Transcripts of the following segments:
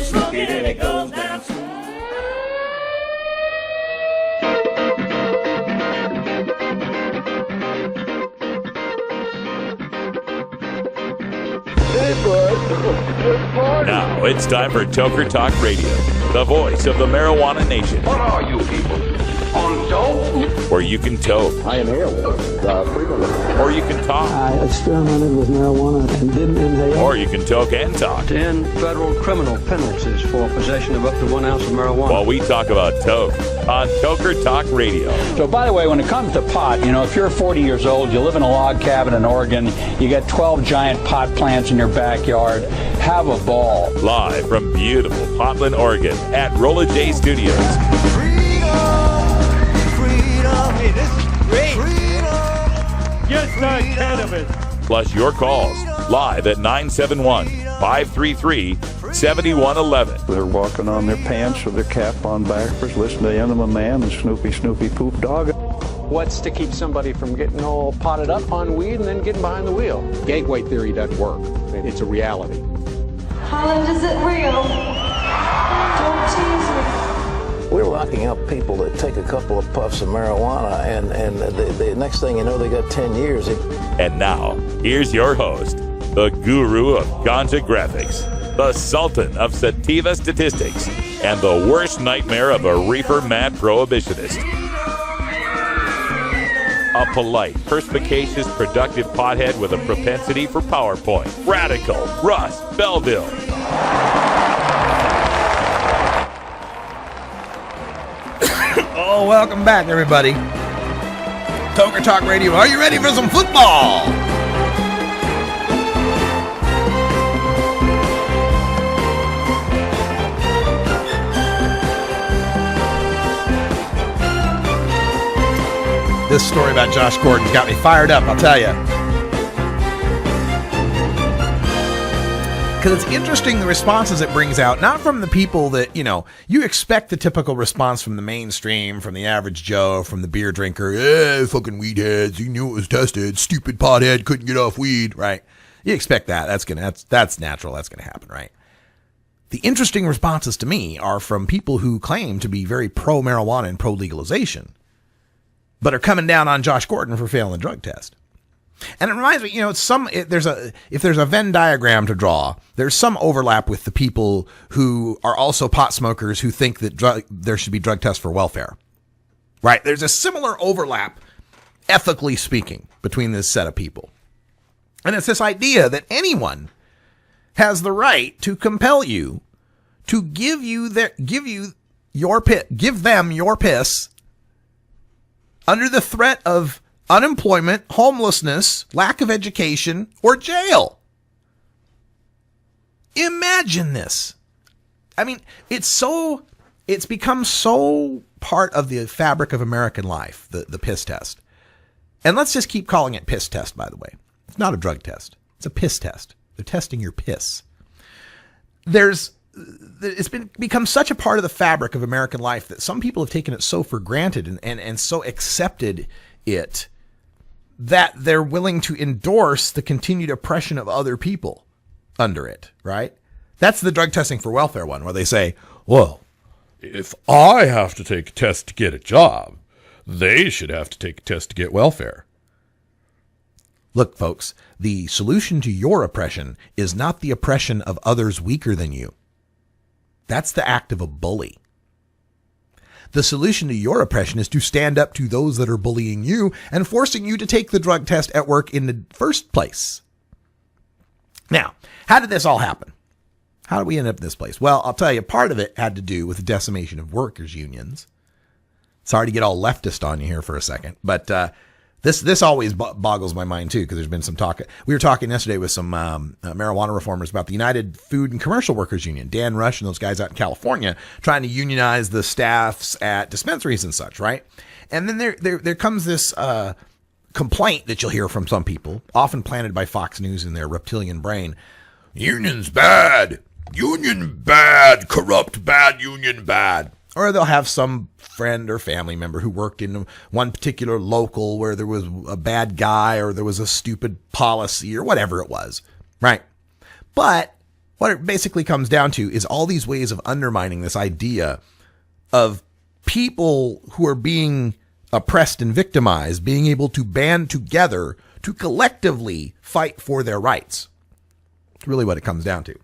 smoke it and it goes down smooth. Now it's time for Toker Talk Radio, the voice of the marijuana nation. What are you people? On dope? Where you can toke. I inhale frequently. Or you can talk. I experimented with marijuana and didn't inhale. Or you can toke and talk. 10 federal criminal penalties for possession of up to 1 ounce of marijuana. While we talk about toke on Toker Talk Radio. So, by the way, when it comes to pot, you know, if you're 40 years old, you live in a log cabin in Oregon, you got 12 giant pot plants in your backyard, have a ball. Live from beautiful Portland, Oregon at Rolla J Studios. Hey, this is great. Just like cannabis. Plus your calls live at 971-533-7111. They're walking on their pants with their cap on backwards, listening to Enema Man and Snoopy Poop Dog. What's to keep somebody from getting all potted up on weed and then getting behind the wheel? Gateway theory doesn't work. It's a reality. Holland, is it real? Don't tease me. We're locking up people that take a couple of puffs of marijuana, and the next thing you know, they got 10 years. And now, here's your host, the guru of ganja graphics, the sultan of sativa statistics, and the worst nightmare of a reefer mad prohibitionist. A polite, perspicacious, productive pothead with a propensity for PowerPoint. Radical Russ Belville. Oh, welcome back, everybody. Toker Talk Radio. Are you ready for some football? This story about Josh Gordon's got me fired up, I'll tell you. Because it's interesting the responses it brings out, not from the people that, you know, you expect the typical response from the mainstream, from the average Joe, from the beer drinker. Fucking weed heads, you knew it was tested, stupid pothead, couldn't get off weed, right? You expect that. That's natural, that's gonna happen, right? The interesting responses to me are from people who claim to be very pro-marijuana and pro-legalization, but are coming down on Josh Gordon for failing the drug test. And it reminds me, you know, if there's a Venn diagram to draw, there's some overlap with the people who are also pot smokers who think that there should be drug tests for welfare. Right? There's a similar overlap, ethically speaking, between this set of people. And it's this idea that anyone has the right to compel you to give them your piss under the threat of unemployment, homelessness, lack of education, or jail. Imagine this. I mean, it's become so part of the fabric of American life, the piss test. And let's just keep calling it piss test, by the way. It's not a drug test. It's a piss test. They're testing your piss. It's become such a part of the fabric of American life that some people have taken it so for granted and so accepted it that they're willing to endorse the continued oppression of other people under it, right? That's the drug testing for welfare one, where they say, well, if I have to take a test to get a job, they should have to take a test to get welfare. Look, folks, the solution to your oppression is not the oppression of others weaker than you. That's the act of a bully. The solution to your oppression is to stand up to those that are bullying you and forcing you to take the drug test at work in the first place. Now, how did this all happen? How did we end up in this place? Well, I'll tell you, part of it had to do with the decimation of workers' unions. Sorry to get all leftist on you here for a second, but this always boggles my mind too, because there's been some talk. We were talking yesterday with some marijuana reformers about the United Food and Commercial Workers Union, Dan Rush and those guys out in California trying to unionize the staffs at dispensaries and such, right? And then there comes this complaint that you'll hear from some people, often planted by Fox News in their reptilian brain. Union's bad. Union bad. Corrupt bad. Union bad. Or they'll have some friend or family member who worked in one particular local where there was a bad guy or there was a stupid policy or whatever it was, right? But What it basically comes down to is all these ways of undermining this idea of people who are being oppressed and victimized being able to band together to collectively fight for their rights. It's really what it comes down to.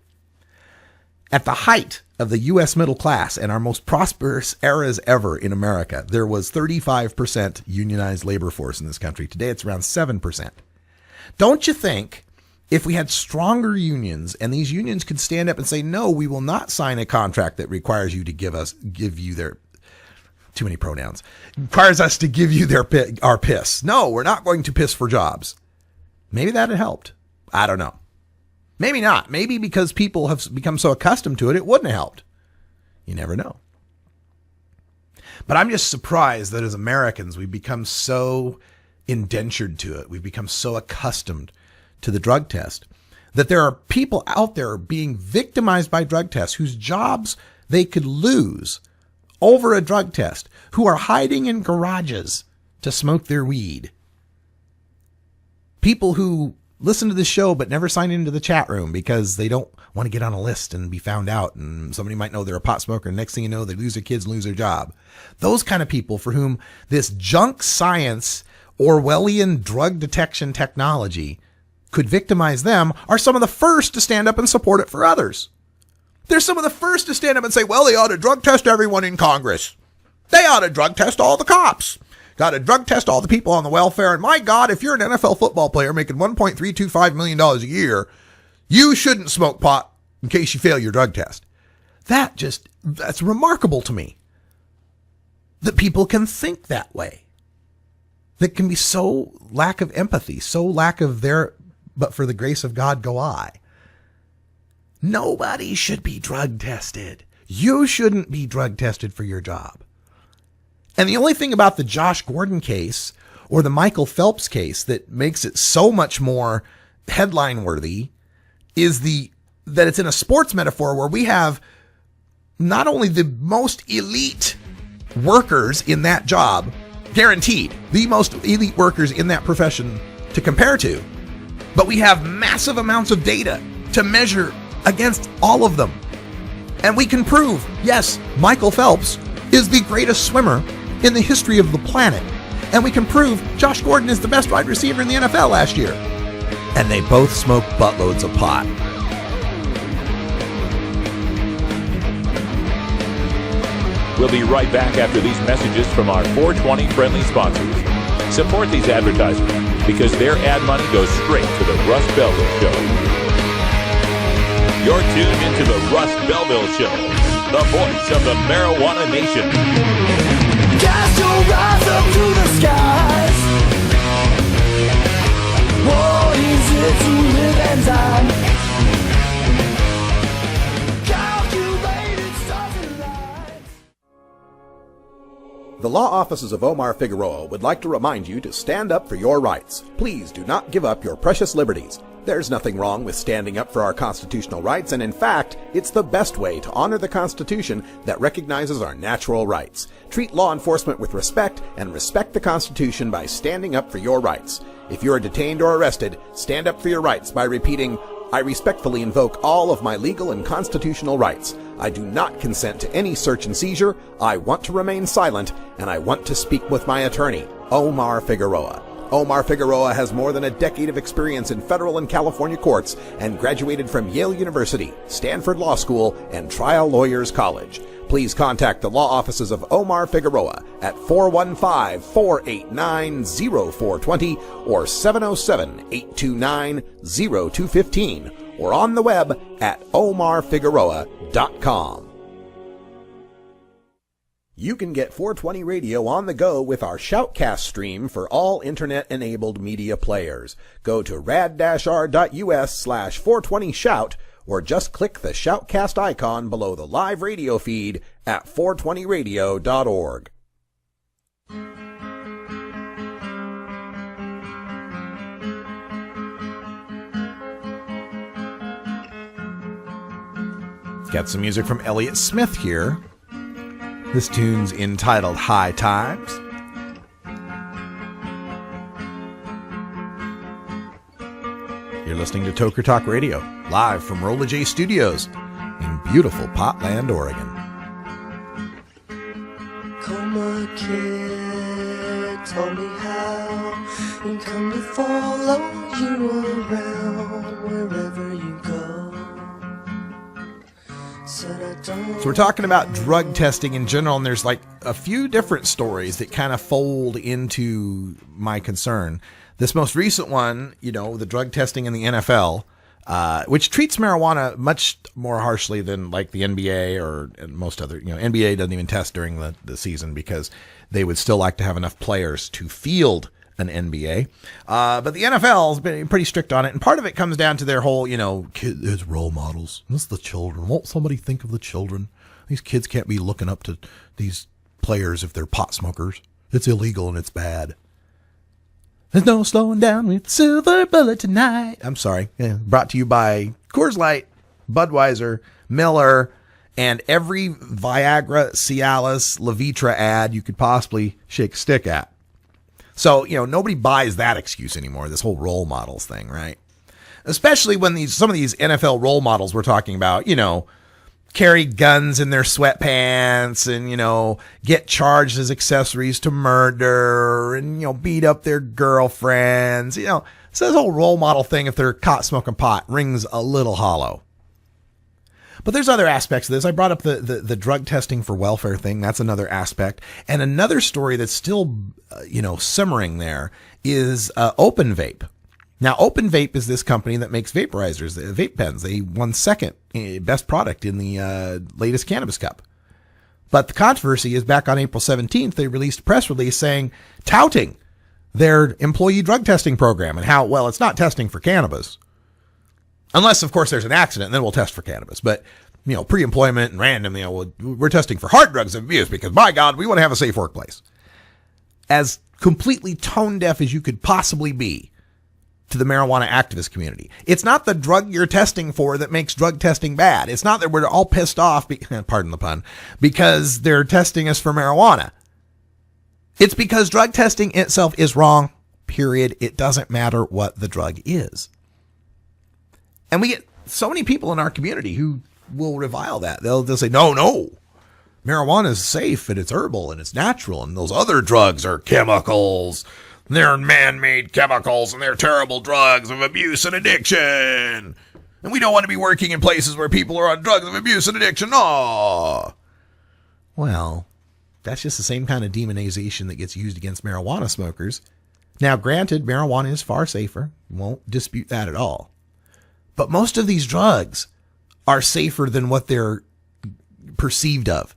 At the height of the U.S. middle class and our most prosperous eras ever in America, there was 35% unionized labor force in this country. Today, it's around 7%. Don't you think if we had stronger unions and these unions could stand up and say, no, we will not sign a contract that requires you to give you their, too many pronouns, requires us to give you our piss. No, we're not going to piss for jobs. Maybe that had helped. I don't know. Maybe not. Maybe because people have become so accustomed to it, it wouldn't have helped. You never know. But I'm just surprised that as Americans, we've become so indentured to it. We've become so accustomed to the drug test that there are people out there being victimized by drug tests whose jobs they could lose over a drug test, who are hiding in garages to smoke their weed. People who listen to the show but never sign into the chat room because they don't want to get on a list and be found out, and somebody might know they're a pot smoker, and next thing you know, they lose their kids and lose their job. Those kind of people for whom this junk science, Orwellian drug detection technology could victimize them are some of the first to stand up and support it for others. They're some of the first to stand up and say, well, they ought to drug test everyone in Congress. They ought to drug test all the cops. Got to drug test all the people on the welfare. And my God, if you're an NFL football player making $1.325 million a year, you shouldn't smoke pot in case you fail your drug test. That's remarkable to me that people can think that way. That can be so lack of empathy, so lack of but for the grace of God go I. Nobody should be drug tested. You shouldn't be drug tested for your job. And the only thing about the Josh Gordon case or the Michael Phelps case that makes it so much more headline worthy is that it's in a sports metaphor where we have not only the most elite workers in that job, guaranteed, the most elite workers in that profession to compare to, but we have massive amounts of data to measure against all of them. And we can prove, yes, Michael Phelps is the greatest swimmer in the history of the planet. And we can prove Josh Gordon is the best wide receiver in the NFL last year. And they both smoke buttloads of pot. We'll be right back after these messages from our 420 friendly sponsors. Support these advertisements because their ad money goes straight to the Russ Belville Show. You're tuned into the Russ Belville Show, the voice of the marijuana nation. Cast your eyes up to the skies. What is it to live and die? Calculated stars and lights. The law offices of Omar Figueroa would like to remind you to stand up for your rights. Please do not give up your precious liberties. There's nothing wrong with standing up for our constitutional rights, and in fact, it's the best way to honor the Constitution that recognizes our natural rights. Treat law enforcement with respect and respect the Constitution by standing up for your rights. If you are detained or arrested, stand up for your rights by repeating, I respectfully invoke all of my legal and constitutional rights. I do not consent to any search and seizure. I want to remain silent, and I want to speak with my attorney, Omar Figueroa. Omar Figueroa has more than a decade of experience in federal and California courts and graduated from Yale University, Stanford Law School, and Trial Lawyers College. Please contact the law offices of Omar Figueroa at 415-489-0420 or 707-829-0215 or on the web at omarfigueroa.com. You can get 420 Radio on the go with our Shoutcast stream for all internet-enabled media players. Go to rad-r.us/420shout or just click the Shoutcast icon below the live radio feed at 420radio.org. Got some music from Elliott Smith here. This tune's entitled High Times. You're listening to Toker Talk Radio, live from Rolla J Studios in beautiful Potland, Oregon. Come a kid, tell me how you come to follow you around wherever you go. Said I don't. So we're talking about drug testing in general, and there's like a few different stories that kind of fold into my concern. This most recent one, you know, the drug testing in the NFL, which treats marijuana much more harshly than like the NBA or most other, you know, NBA doesn't even test during the season because they would still like to have enough players to field an NBA. But the NFL has been pretty strict on it. And part of it comes down to their whole, you know, kids, role models. This is the children. Won't somebody think of the children? These kids can't be looking up to these players if they're pot smokers. It's illegal and it's bad. There's no slowing down with silver bullet tonight. I'm sorry. Yeah, brought to you by Coors Light, Budweiser, Miller, and every Viagra, Cialis, Levitra ad you could possibly shake a stick at. So, you know, nobody buys that excuse anymore, this whole role models thing, right? Especially when some of these NFL role models we're talking about, you know, carry guns in their sweatpants and, you know, get charged as accessories to murder and, you know, beat up their girlfriends. You know, so this whole role model thing, if they're caught smoking pot, rings a little hollow. But there's other aspects of this. I brought up the drug testing for welfare thing. That's another aspect. And another story that's still, you know, simmering there is Open Vape. Now, Open Vape is this company that makes vaporizers, vape pens. They won second best product in the latest Cannabis Cup. But the controversy is back on April 17th, they released a press release touting their employee drug testing program and how, well, it's not testing for cannabis. Unless, of course, there's an accident, and then we'll test for cannabis. But, you know, pre-employment and random, you know, we're testing for hard drugs of abuse because, by God, we want to have a safe workplace. As completely tone deaf as you could possibly be to the marijuana activist community. It's not the drug you're testing for that makes drug testing bad. It's not that we're all pissed off, pardon the pun, because they're testing us for marijuana. It's because drug testing itself is wrong, period. It doesn't matter what the drug is. And we get so many people in our community who will revile that. They'll say, no, marijuana is safe and it's herbal and it's natural and those other drugs are chemicals. They're man-made chemicals and they're terrible drugs of abuse and addiction. And we don't want to be working in places where people are on drugs of abuse and addiction. Oh. Well, that's just the same kind of demonization that gets used against marijuana smokers. Now, granted, marijuana is far safer. Won't dispute that at all. But most of these drugs are safer than what they're perceived of.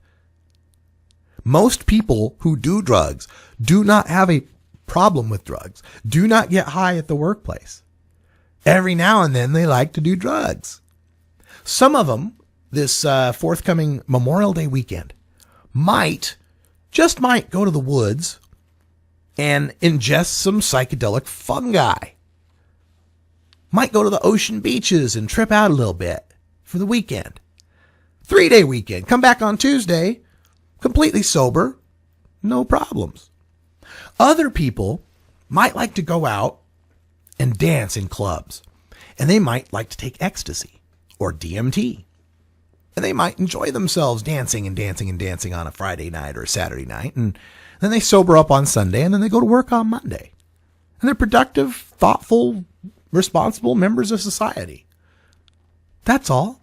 Most people who do drugs do not have a problem with drugs, do not get high at the workplace. Every now and then they like to do drugs. Some of them, this forthcoming Memorial Day weekend, might go to the woods and ingest some psychedelic fungi. Might go to the ocean beaches and trip out a little bit for the weekend. 3-day weekend. Come back on Tuesday, completely sober, no problems. Other people might like to go out and dance in clubs, and they might like to take ecstasy or DMT, and they might enjoy themselves dancing on a Friday night or a Saturday night, and then they sober up on Sunday, and then they go to work on Monday. And they're productive, thoughtful, responsible members of society. That's all.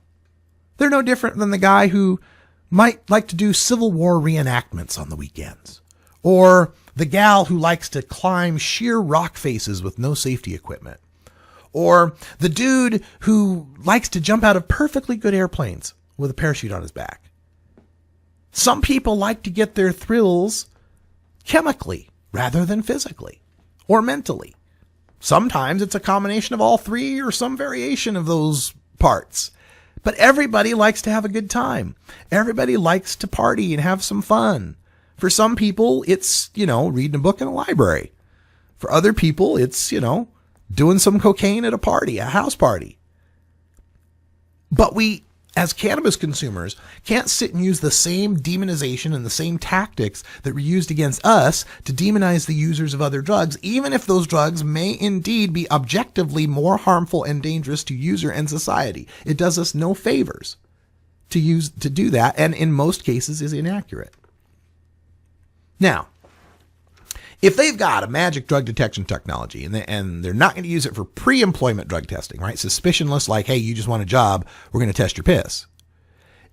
They're no different than the guy who might like to do Civil War reenactments on the weekends, or the gal who likes to climb sheer rock faces with no safety equipment, or the dude who likes to jump out of perfectly good airplanes with a parachute on his back. Some people like to get their thrills chemically rather than physically or mentally. Sometimes it's a combination of all three or some variation of those parts. But everybody likes to have a good time. Everybody likes to party and have some fun. For some people, it's, reading a book in a library. For other people, it's, doing some cocaine at a party, a house party. But we as cannabis consumers, can't sit and use the same demonization and the same tactics that were used against us to demonize the users of other drugs, even if those drugs may indeed be objectively more harmful and dangerous to user and society. It does us no favors to do that, and in most cases is inaccurate. Now, if they've got a magic drug detection technology and they're not going to use it for pre-employment drug testing, right? Suspicionless, like, hey, you just want a job, we're going to test your piss.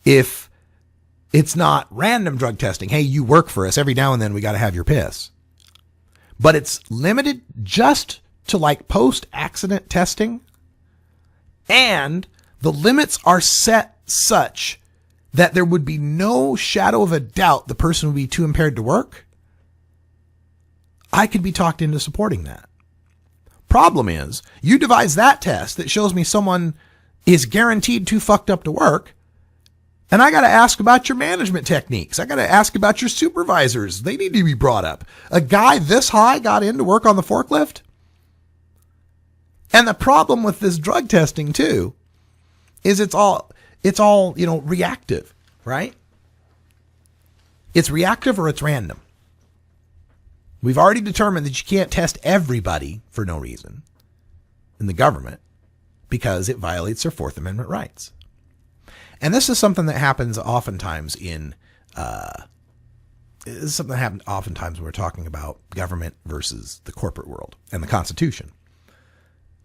If it's not random drug testing, hey, you work for us, every now and then we got to have your piss. But it's limited just to like post-accident testing, and the limits are set such that there would be no shadow of a doubt the person would be too impaired to work, I could be talked into supporting that. Problem is, you devise that test that shows me someone is guaranteed too fucked up to work, and I got to ask about your management techniques. I got to ask about your supervisors. They need to be brought up. A guy this high got in to work on the forklift? And the problem with this drug testing too is it's all, reactive, right? It's reactive or it's random. We've already determined that you can't test everybody for no reason in the government because it violates their Fourth Amendment rights. And this is something that happens oftentimes when we're talking about government versus the corporate world and the Constitution.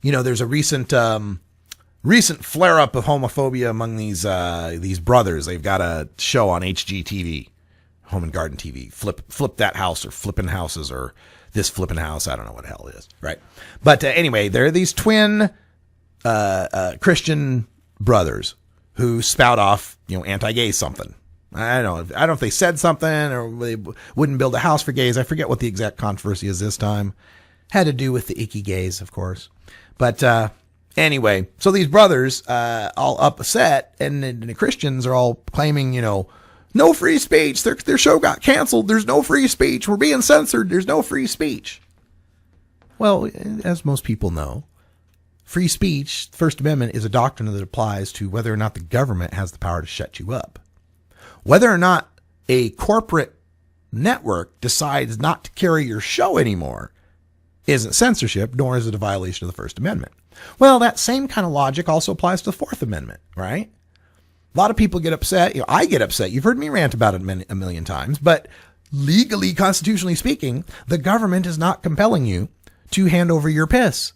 There's a recent flare-up of homophobia among these brothers. They've got a show on HGTV. Home and Garden TV, flip that house, or flipping houses, or this flipping house. I don't know what the hell it is, right? But anyway, there are these twin Christian brothers who spout off, anti-gay something. I don't know if they said something or they wouldn't build a house for gays. I forget what the exact controversy is this time. Had to do with the icky gays, of course. But anyway, so these brothers all upset, and the Christians are all claiming, no free speech. Their show got canceled. There's no free speech. We're being censored. There's no free speech. Well, as most people know, free speech, First Amendment, is a doctrine that applies to whether or not the government has the power to shut you up. Whether or not a corporate network decides not to carry your show anymore isn't censorship, nor is it a violation of the First Amendment. Well, that same kind of logic also applies to the Fourth Amendment, right? A lot of people get upset. I get upset. You've heard me rant about it a million times, but legally, constitutionally speaking, the government is not compelling you to hand over your piss.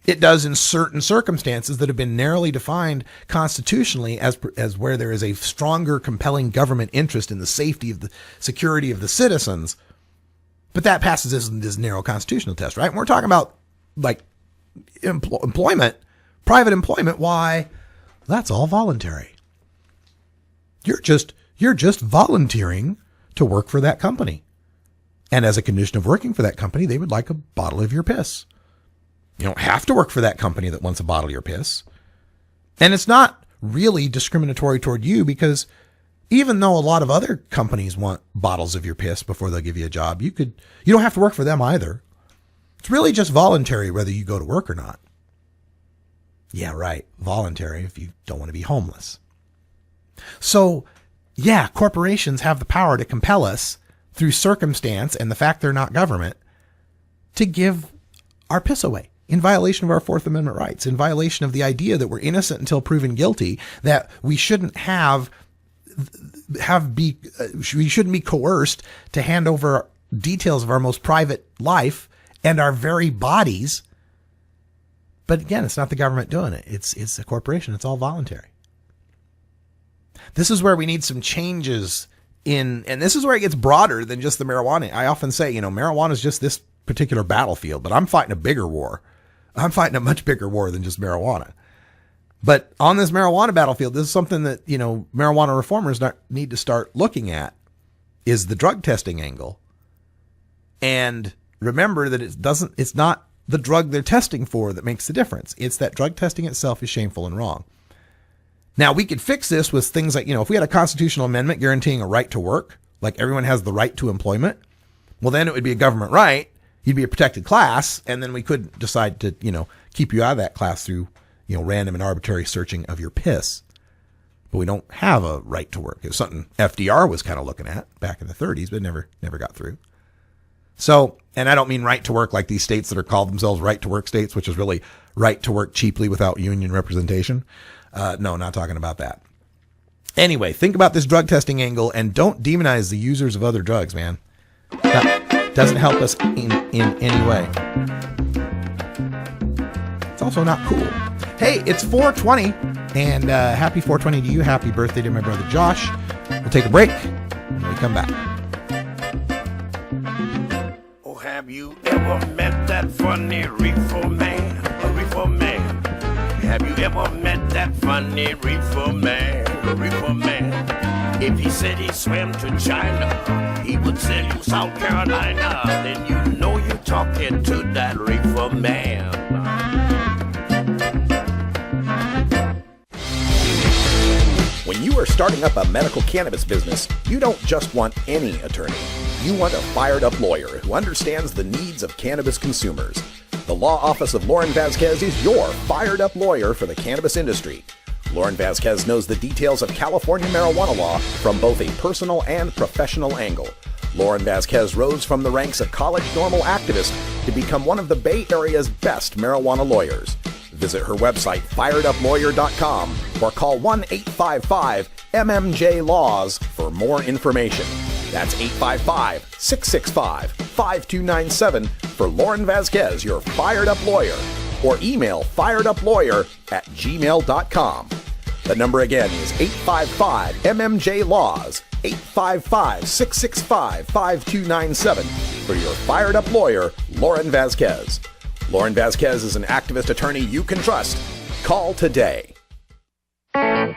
It does in certain circumstances that have been narrowly defined constitutionally as where there is a stronger, compelling government interest in the safety of the security of the citizens. But that passes this narrow constitutional test, right? And we're talking about like employment, private employment. Why? That's all voluntary. You're just volunteering to work for that company. And as a condition of working for that company, they would like a bottle of your piss. You don't have to work for that company that wants a bottle of your piss. And it's not really discriminatory toward you, because even though a lot of other companies want bottles of your piss before they'll give you a job, you don't have to work for them either. It's really just voluntary whether you go to work or not. Yeah, right. Voluntary if you don't want to be homeless. So, yeah, corporations have the power to compel us through circumstance and the fact they're not government to give our piss away in violation of our Fourth Amendment rights, in violation of the idea that we're innocent until proven guilty, that we shouldn't we shouldn't be coerced to hand over details of our most private life and our very bodies. But again, it's not the government doing it. It's a corporation. It's all voluntary. This is where we need some changes and this is where it gets broader than just the marijuana. I often say, marijuana is just this particular battlefield, but I'm fighting a bigger war. I'm fighting a much bigger war than just marijuana. But on this marijuana battlefield, this is something that, marijuana reformers need to start looking at, is the drug testing angle. And remember that it's not the drug they're testing for that makes the difference. It's that drug testing itself is shameful and wrong. Now, we could fix this with things like, if we had a constitutional amendment guaranteeing a right to work, like everyone has the right to employment, well, then it would be a government right. You'd be a protected class, and then we could decide to, keep you out of that class through, random and arbitrary searching of your piss. but we don't have a right to work. It was something FDR was kind of looking at back in the 30s, but never got through. So, and I don't mean right to work like these states that are called themselves right to work states, which is really right to work cheaply without union representation. No, not talking about that. Anyway, think about this drug testing angle and don't demonize the users of other drugs, man. That doesn't help us in any way. It's also not cool. Hey, it's 420, and happy 420 to you. Happy birthday to my brother Josh. We'll take a break when we come back. Oh, have you ever met that funny reefer man? A reefer man. Have you ever met that funny reefer man? A reefer man. If he said he swam to China, he would sell you South Carolina. Then you know you're talking to that reefer man. When you are starting up a medical cannabis business, you don't just want any attorney. You want a fired-up lawyer who understands the needs of cannabis consumers. The law office of Lauren Vasquez is your fired-up lawyer for the cannabis industry. Lauren Vasquez knows the details of California marijuana law from both a personal and professional angle. Lauren Vasquez rose from the ranks of college normal activist to become one of the Bay Area's best marijuana lawyers. Visit her website, fireduplawyer.com, or call 1-855-MMJ-LAWS for more information. That's 855-665-5297 for Lauren Vasquez, your fired-up lawyer, or email fireduplawyer@gmail.com. The number again is 855-MMJ-LAWS, 855-665-5297 for your fired-up lawyer, Lauren Vasquez. Lauren Vasquez is an activist attorney you can trust. Call today. I'm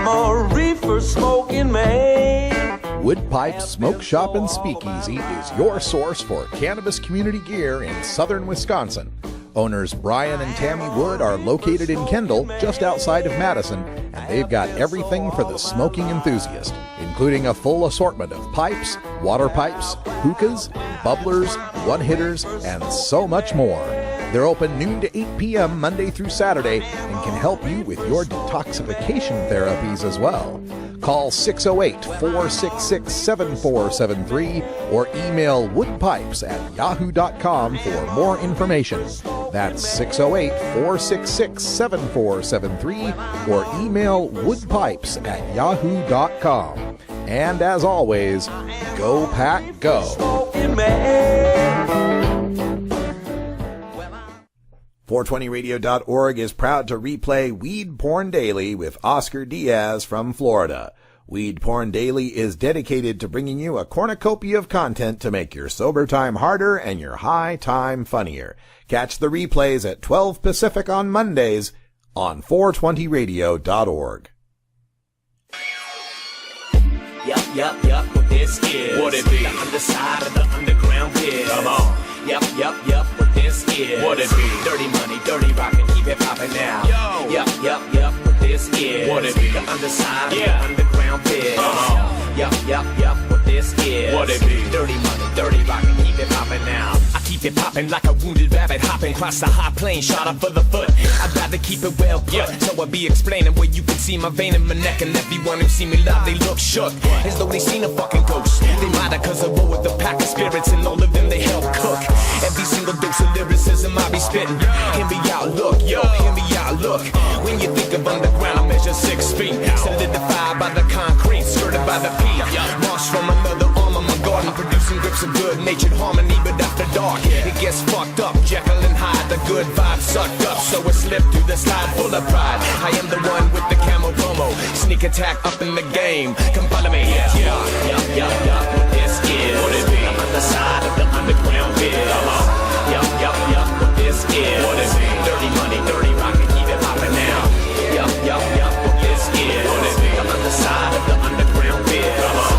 a reefer smoking man. Wood Pipe Smoke Shop and Speakeasy is your source for cannabis community gear in southern Wisconsin. Owners Brian and Tammy Wood are located in Kendall, just outside of Madison, and they've got everything for the smoking enthusiast, including a full assortment of pipes, water pipes, hookahs, bubblers, one-hitters, and so much more. They're open noon to 8 p.m. Monday through Saturday and can help you with your detoxification therapies as well. Call 608-466-7473 or email woodpipes@yahoo.com for more information. That's 608-466-7473 or email woodpipes@yahoo.com. And as always, go pack go. 420radio.org is proud to replay Weed Porn Daily with Oscar Diaz from Florida. Weed Porn Daily is dedicated to bringing you a cornucopia of content to make your sober time harder and your high time funnier. Catch the replays at 12 Pacific on Mondays on 420radio.org. Yup, what this is. What it be? The underside of the underground biz. Come on. Yup, what this is. What it be? Dirty money, dirty rockin', keep it poppin' now. Yo. Yup, what this is. What it be? The underside of the underground biz. Yup, what this is. What it be? Dirty money, dirty rockin', keep it poppin' now. I keep it poppin' like a wounded rabbit hopping across the high plane, shot up for the foot. I'd rather keep it well put, so I be explaining where you can see my vein in my neck, and everyone who see me live, they look shook, as though they seen a fucking ghost. They matter cause I roll with the pack of spirits, and all of them they help cook. Every single dose of lyricism I be spitting. Hear me out, look, yo, hear me out, look. When you think of underground, I measure 6 feet, solidified by the concrete, skirted by the peak. March from another arm of my garden, producing grips of good-natured harmony, but after dark, it gets fucked up. Jekyll and Hyde, the good vibe sucked up, so it slipped through the slide full of pride. I am the one with the camo promo, sneak attack up in the game. Come follow me, Yup, what this is. What it be? I'm on the side of the underground biz. Come on. Yup, what this is. What it be? Dirty money, dirty rockin', keep it poppin' now. Yup, what this is. What it be? I'm on the side of the underground biz. Come on.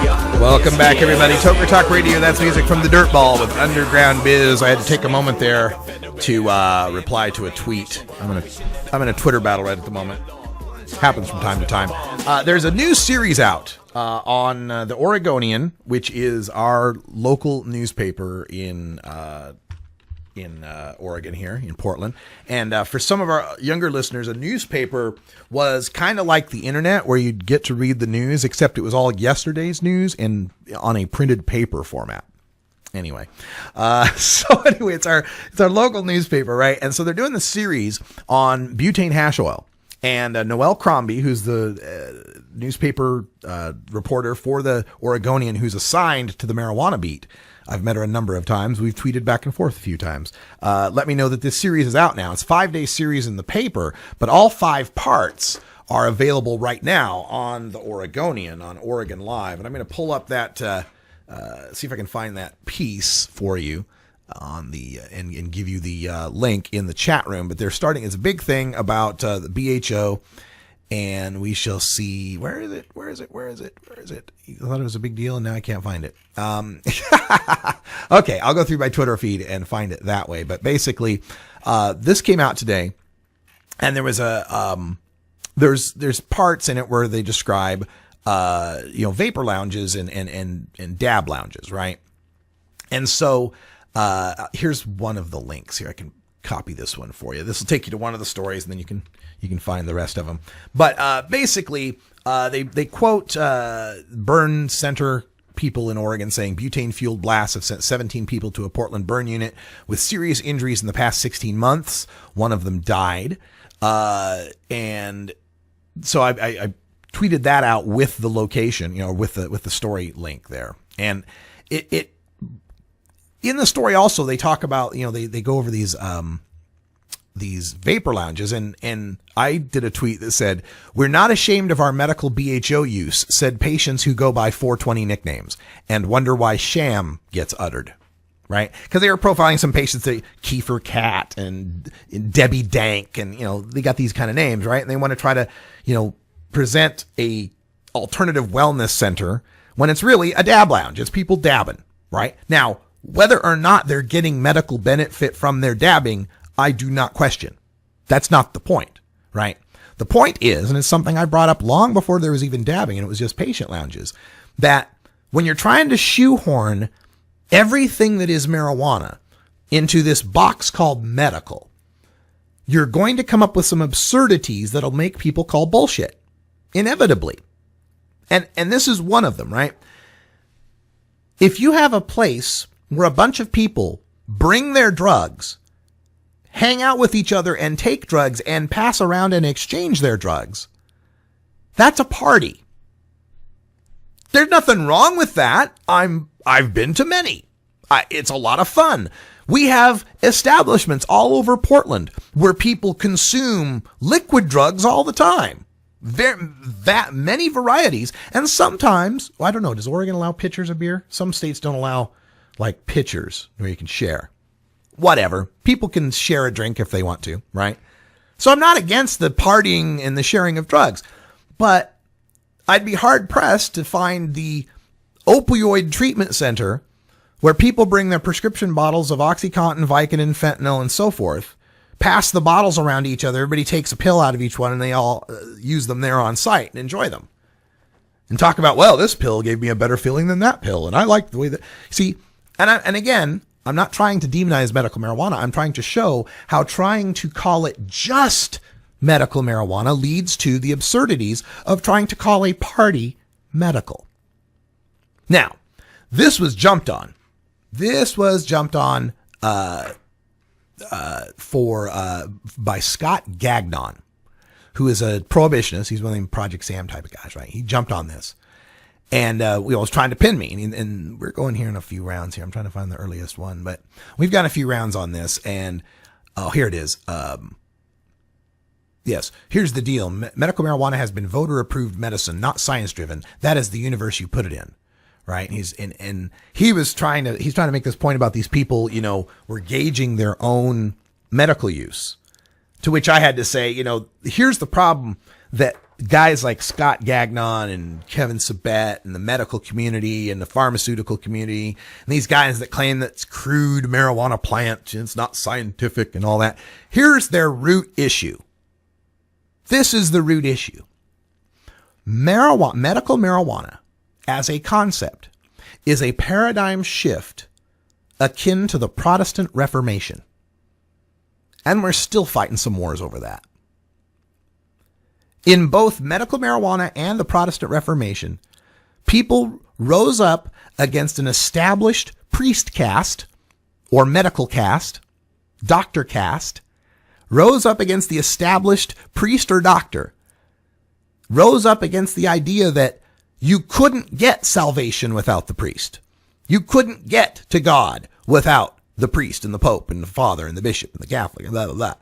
Yup. Welcome back, everybody. Toker Talk Radio. That's music from the Dirtball with Underground Biz. I had to take a moment there to reply to a tweet. I'm in a Twitter battle right at the moment. Happens from time to time. There's a new series out on the Oregonian, which is our local newspaper in in Oregon here in Portland. And for some of our younger listeners, a newspaper was kind of like the internet where you'd get to read the news, except it was all yesterday's news and on a printed paper format. Anyway, it's our local newspaper, right? And so they're doing the series on butane hash oil. And Noelle Crombie, who's the newspaper reporter for the Oregonian, who's assigned to the marijuana beat. I've met her a number of times. We've tweeted back and forth a few times. Let me know that this series is out now. It's a 5-day series in the paper, but all 5 parts are available right now on the Oregonian, on Oregon Live. And I'm going to pull up that, see if I can find that piece for you on the and give you the link in the chat room. But they're starting, it's a big thing about the BHO. And we shall see. Where is it? I thought it was a big deal, and now I can't find it. Okay, I'll go through my Twitter feed and find it that way. But basically, this came out today, and there was there's parts in it where they describe vapor lounges and dab lounges, right? And so here's one of the links here. I can copy this one for you. This will take you to one of the stories, and then you can find the rest of them. But basically, they quote burn center people in Oregon saying butane-fueled blasts have sent 17 people to a Portland burn unit with serious injuries in the past 16 months. One of them died. And so I tweeted that out with the location, with the story link there. And it in the story also, they talk about, they go over these vapor lounges, and I did a tweet that said, "We're not ashamed of our medical BHO use," said patients who go by 420 nicknames and wonder why sham gets uttered, right? Because they were profiling some patients, that Kiefer Cat and Debbie Dank, and, they got these kind of names, right? And they want to try to, present a alternative wellness center when it's really a dab lounge. It's people dabbing, right? Now, whether or not they're getting medical benefit from their dabbing, I do not question. That's not the point, right? The point is, and it's something I brought up long before there was even dabbing, and it was just patient lounges, that when you're trying to shoehorn everything that is marijuana into this box called medical, you're going to come up with some absurdities that'll make people call bullshit, inevitably. And this is one of them, right? If you have a place where a bunch of people bring their drugs, hang out with each other and take drugs and pass around and exchange their drugs, that's a party. There's nothing wrong with that. I've been to many. It's a lot of fun. We have establishments all over Portland where people consume liquid drugs all the time. That many varieties. And sometimes, I don't know, does Oregon allow pitchers of beer? Some states don't allow like pitchers where you can share. Whatever. People can share a drink if they want to, right? So I'm not against the partying and the sharing of drugs, but I'd be hard pressed to find the opioid treatment center where people bring their prescription bottles of OxyContin, Vicodin, fentanyl, and so forth, pass the bottles around to each other. Everybody takes a pill out of each one, and they all use them there on site and enjoy them. And talk about, well, this pill gave me a better feeling than that pill, and I like the way that... See, and again, I'm not trying to demonize medical marijuana. I'm trying to show how trying to call it just medical marijuana leads to the absurdities of trying to call a party medical. Now, this was jumped on. This was jumped on by Scott Gagnon, who is a prohibitionist. He's one of the Project Sam type of guys, right? He jumped on this. And we was trying to pin me, and we're going here in a few rounds here. I'm trying to find the earliest one, but we've got a few rounds on this. And here it is. Yes, here's the deal. Medical marijuana has been voter-approved medicine, not science-driven. That is the universe you put it in, right? And he's trying to make this point about these people, were gauging their own medical use. To which I had to say, here's the problem that guys like Scott Gagnon and Kevin Sabet and the medical community and the pharmaceutical community and these guys that claim that it's crude marijuana plant and it's not scientific and all that. Here's their root issue. This is the root issue. Medical marijuana as a concept is a paradigm shift akin to the Protestant Reformation. And we're still fighting some wars over that. In both medical marijuana and the Protestant Reformation, people rose up against an established priest caste or medical caste, doctor caste, rose up against the established priest or doctor, rose up against the idea that you couldn't get salvation without the priest. You couldn't get to God without the priest and the pope and the father and the bishop and the Catholic and blah, blah, blah.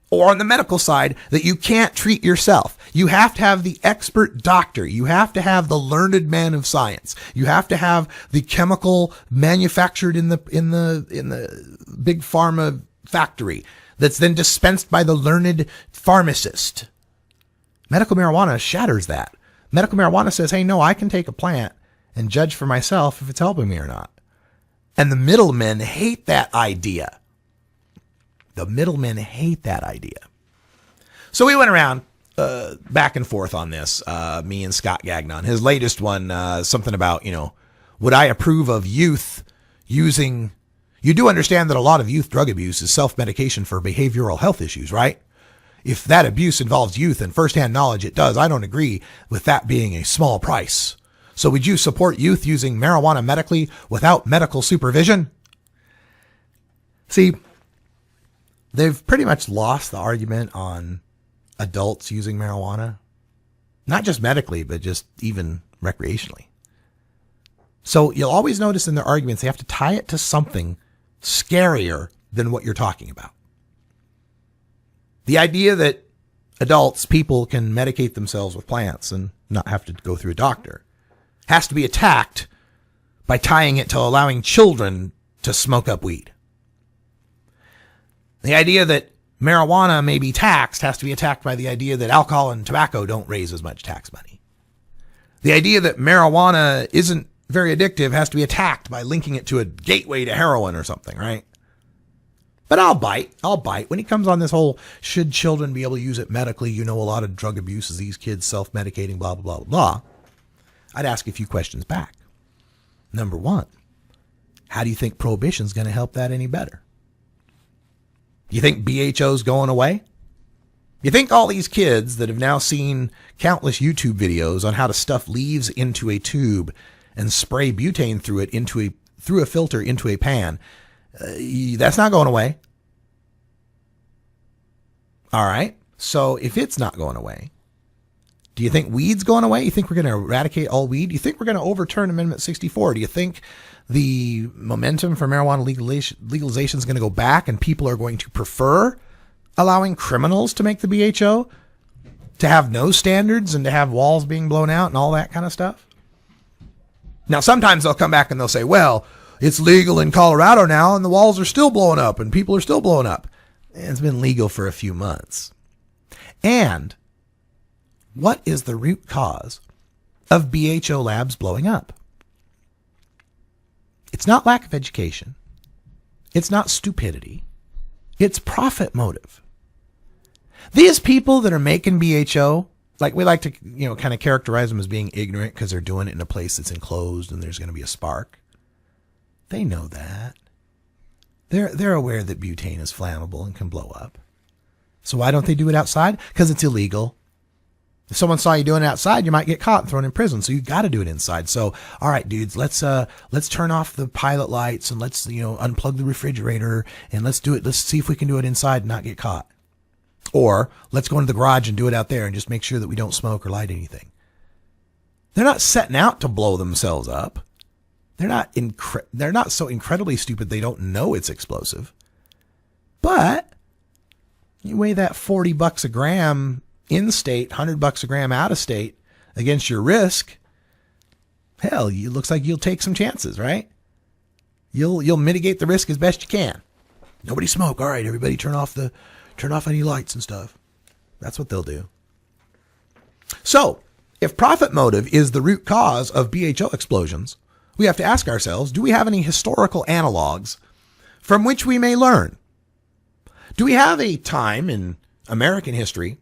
Or on the medical side, that you can't treat yourself. You have to have the expert doctor. You have to have the learned man of science. You have to have the chemical manufactured in the big pharma factory that's then dispensed by the learned pharmacist. Medical marijuana shatters that. Medical marijuana says, hey, no, I can take a plant and judge for myself if it's helping me or not. And the middlemen hate that idea. The middlemen hate that idea. So we went around back and forth on this, me and Scott Gagnon. His latest one, something about, would I approve of youth using... You do understand that a lot of youth drug abuse is self-medication for behavioral health issues, right? If that abuse involves youth and firsthand knowledge, it does. I don't agree with that being a small price. So would you support youth using marijuana medically without medical supervision? See, they've pretty much lost the argument on adults using marijuana. Not just medically, but just even recreationally. So you'll always notice in their arguments, they have to tie it to something scarier than what you're talking about. The idea that adults, people can medicate themselves with plants and not have to go through a doctor has to be attacked by tying it to allowing children to smoke up weed. The idea that marijuana may be taxed has to be attacked by the idea that alcohol and tobacco don't raise as much tax money. The idea that marijuana isn't very addictive has to be attacked by linking it to a gateway to heroin or something, right? But I'll bite. When he comes on this whole, should children be able to use it medically? A lot of drug abuse is these kids self-medicating, blah, blah, blah, blah. I'd ask a few questions back. Number one, how do you think prohibition's going to help that any better? You think BHO's going away? You think all these kids that have now seen countless YouTube videos on how to stuff leaves into a tube and spray butane through it through a filter into a pan, that's not going away. All right. So if it's not going away, do you think weed's going away? You think we're going to eradicate all weed? Do you think we're going to overturn Amendment 64? Do you think the momentum for marijuana legalization is going to go back and people are going to prefer allowing criminals to make the BHO, to have no standards and to have walls being blown out and all that kind of stuff? Now, sometimes they'll come back and they'll say, well, it's legal in Colorado now and the walls are still blowing up and people are still blowing up. It's been legal for a few months. And what is the root cause of BHO labs blowing up? It's not lack of education. It's not stupidity. It's profit motive. These people that are making BHO, like we like to, kind of characterize them as being ignorant because they're doing it in a place that's enclosed and there's going to be a spark. They know that. They're aware that butane is flammable and can blow up. So why don't they do it outside? Because it's illegal. If someone saw you doing it outside, you might get caught and thrown in prison. So you got to do it inside. So, all right, dudes, let's turn off the pilot lights and let's, unplug the refrigerator and let's do it. Let's see if we can do it inside and not get caught. Or let's go into the garage and do it out there and just make sure that we don't smoke or light anything. They're not setting out to blow themselves up. They're not so incredibly stupid they don't know it's explosive. But you weigh that $40 a gram in-state, $100 a gram out-of-state against your risk, hell, it looks like you'll take some chances, right? You'll mitigate the risk as best you can. Nobody smoke. All right, everybody turn off any lights and stuff. That's what they'll do. So, if profit motive is the root cause of BHO explosions, we have to ask ourselves, do we have any historical analogs from which we may learn? Do we have a time in American history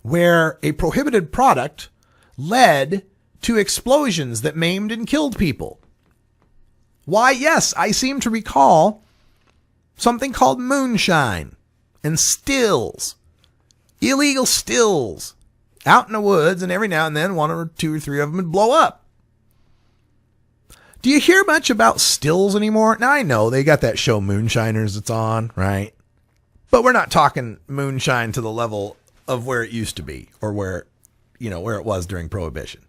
where a prohibited product led to explosions that maimed and killed people? Why, yes, I seem to recall something called moonshine and stills, illegal stills out in the woods, and every now and then one or two or three of them would blow up. Do you hear much about stills anymore? Now, I know they got that show Moonshiners that's on, right? But we're not talking moonshine to the level of where it used to be, or where it was during Prohibition.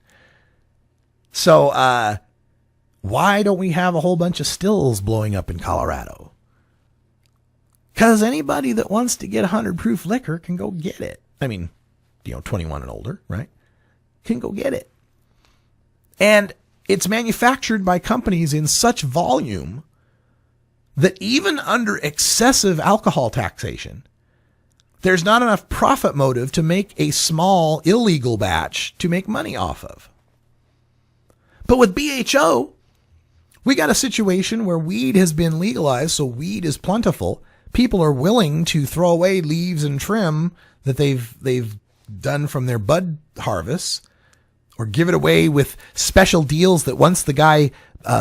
So, why don't we have a whole bunch of stills blowing up in Colorado? Because anybody that wants to get 100 proof liquor can go get it. I mean, 21 and older, right? Can go get it. And it's manufactured by companies in such volume that even under excessive alcohol taxation, there's not enough profit motive to make a small illegal batch to make money off of. But with BHO, we got a situation where weed has been legalized, so weed is plentiful. People are willing to throw away leaves and trim that they've done from their bud harvests, or give it away with special deals that once the guy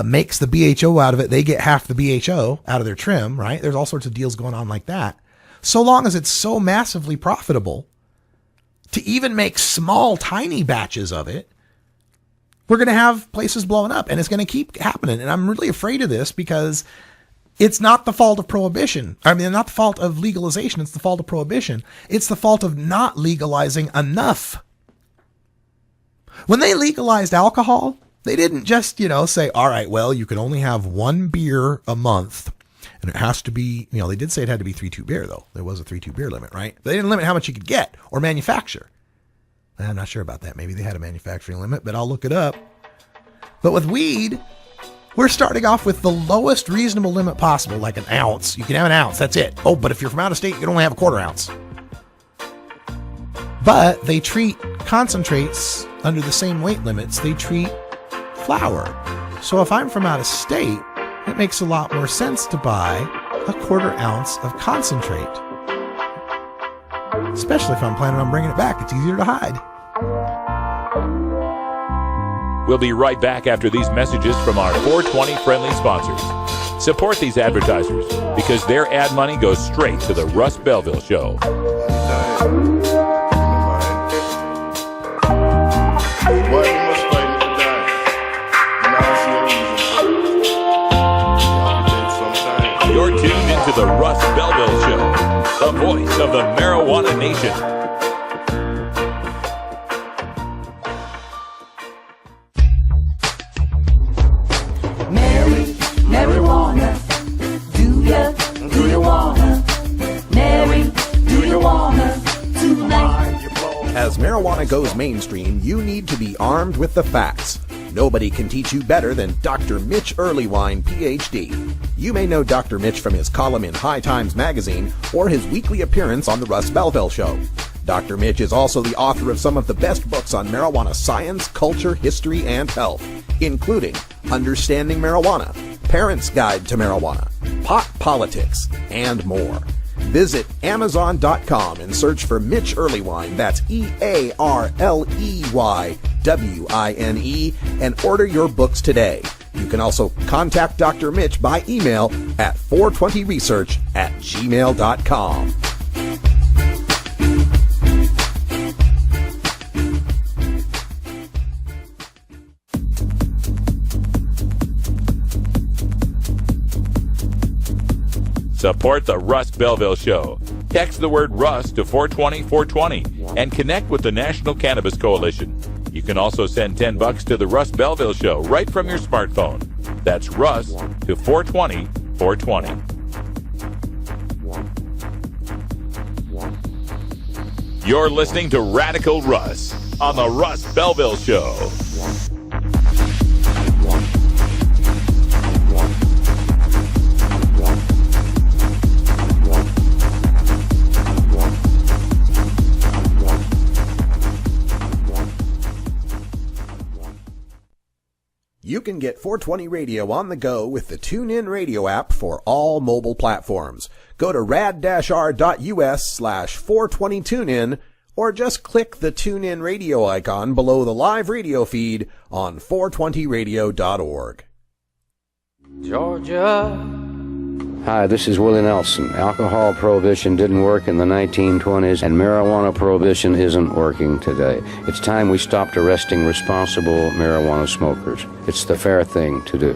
makes the BHO out of it, they get half the BHO out of their trim, right? There's all sorts of deals going on like that. So long as it's so massively profitable to even make small, tiny batches of it, we're going to have places blowing up, and it's going to keep happening. And I'm really afraid of this because it's not the fault of prohibition. I mean, not the fault of legalization. It's the fault of prohibition. It's the fault of not legalizing enough. When they legalized alcohol, they didn't just, say, all right, well, you can only have one beer a month. And it has to be, they did say it had to be 3.2 beer, though. There was a 3.2 beer limit, right? They didn't limit how much you could get or manufacture. I'm not sure about that. Maybe they had a manufacturing limit, but I'll look it up. But with weed, we're starting off with the lowest reasonable limit possible, like an ounce. You can have an ounce. That's it. Oh, but if you're from out of state, you can only have a quarter ounce. But they treat concentrates under the same weight limits they treat flour. So if I'm from out of state, it makes a lot more sense to buy a quarter ounce of concentrate. Especially if I'm planning on bringing it back. It's easier to hide. We'll be right back after these messages from our 420 friendly sponsors. Support these advertisers because their ad money goes straight to the Russ Belville Show. You're tuned into the Russ Belville Show, the voice of the marijuana nation. Marijuana, do you wanna? Mary, do you wanna tonight? As marijuana goes mainstream, you need to be armed with the facts. Nobody can teach you better than Dr. Mitch Earlywine, Ph.D. You may know Dr. Mitch from his column in High Times magazine or his weekly appearance on the Russ Belville Show. Dr. Mitch is also the author of some of the best books on marijuana science, culture, history, and health, including Understanding Marijuana, Parents' Guide to Marijuana, Pot Politics, and more. Visit Amazon.com and search for Mitch Earlywine, that's EARLEYWINE, and order your books today. You can also contact Dr. Mitch by email at 420research@gmail.com. Support the Russ Belville Show. Text the word Russ to 420-420 and connect with the National Cannabis Coalition. You can also send $10 to the Russ Belville Show right from your smartphone. That's Russ to 420-420. You're listening to Radical Russ on the Russ Belville Show. You can get 420 Radio on the go with the TuneIn Radio app for all mobile platforms. Go to rad-r.us/420tunein or just click the TuneIn Radio icon below the live radio feed on 420radio.org. Georgia. Hi, this is Willie Nelson. Alcohol prohibition didn't work in the 1920s, and marijuana prohibition isn't working today. It's time we stopped arresting responsible marijuana smokers. It's the fair thing to do.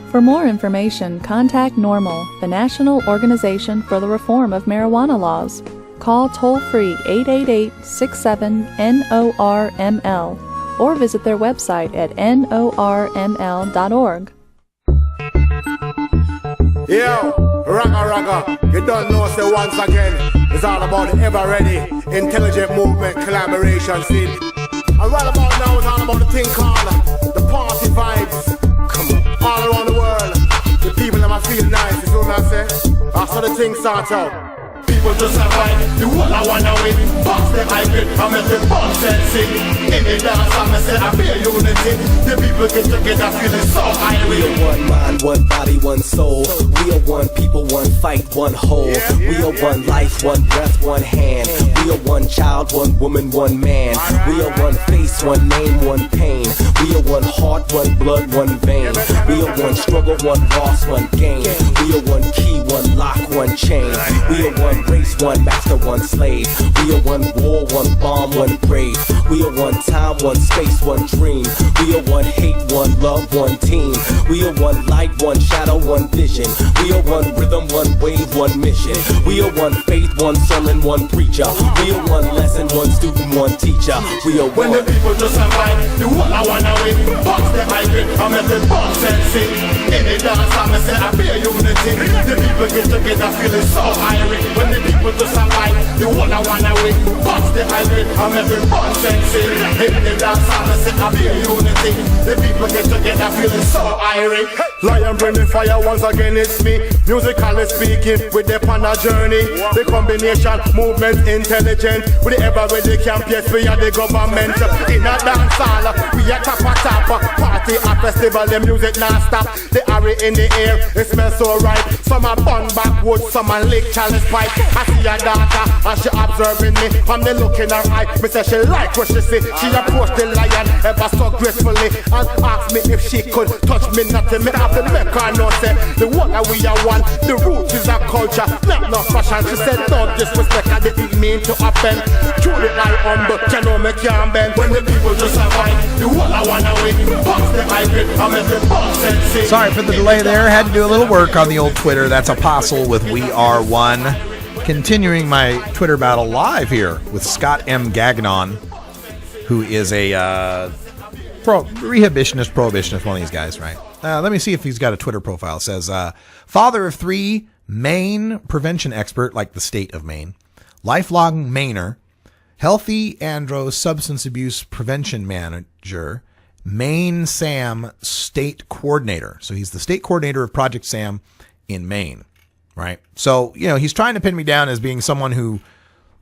For more information, contact NORML, the National Organization for the Reform of Marijuana Laws. Call toll-free 888-67-NORML or visit their website at norml.org. Yo, ragga, you don't know, say once again, it's all about the ever-ready, intelligent movement, collaboration scene. And right about now, it's all about the thing called the party vibes. Come on, all around the world, the people that feel nice, you see what I say? That's how the thing starts out. People to survive, the whole I wanna win. Box the hybrid, I make the box and sing. In the dance, I say I feel unity. The people get together feeling so high. We are one mind, one body, one soul. We are one people, one fight, one whole. We are one life, one breath, one hand. We are one child, one woman, one man. We are one face, one name, one pain. We are one heart, one blood, one vein. We are one struggle, one loss, one gain. We are one key, one lock, one chain. We are one race, one master, one slave. We are one war, one bomb, one brave. We are one time, one space, one dream. We are one hate, one love, one team. We are one light, one shadow, one vision. We are one rhythm, one wave, one mission. We are one faith, one sermon, one preacher. We are one lesson, one student, one teacher. We are when the people just survive, the whole I wanna win. Box the hybrid, I make the box and sing. In the dance, I say I feel unity. The people get together feeling so irate. When the people just survive, the whole I wanna win. Box the hybrid, I make the box and sing. In the dance, I say I feel unity. The people get together feeling so irate. Lion bringing fire once again, it's me. Musically speaking, with the on a journey. The combination, movement, intelligent. With the ever-ready campaigns, we are the government. In a dance hall, we are top. Party, a festival, the music non-stop. The array in the air, it smells so right. Some are bun backwoods, some are lick chalice pipe. I see a daughter, and she observing me. I'm the look in her eye, me say she like what she see. She approached the lion, ever so gracefully, and asked me if she could touch me nothing. Me have to make her know, say, the one that we are one. The roots is a culture, not no fashion. She said, don't disrespect, I didn't mean to offend. Truly I humble, can know me can't bend. When the people just survive, the one I wanna win. Box the hybrid, I make the box and sing. Sorry for the delay there. Had to do a little work on the old Twitter. That's Apostle with We Are One. Continuing my Twitter battle live here with Scott M. Gagnon, who is a prohibitionist, one of these guys, right? Let me see if he's got a Twitter profile. It says, father of three, Maine prevention expert, like the state of Maine, lifelong Mainer, healthy andro substance abuse prevention manager, Maine SAM state coordinator. So he's the state coordinator of Project SAM in Maine, right? So, he's trying to pin me down as being someone who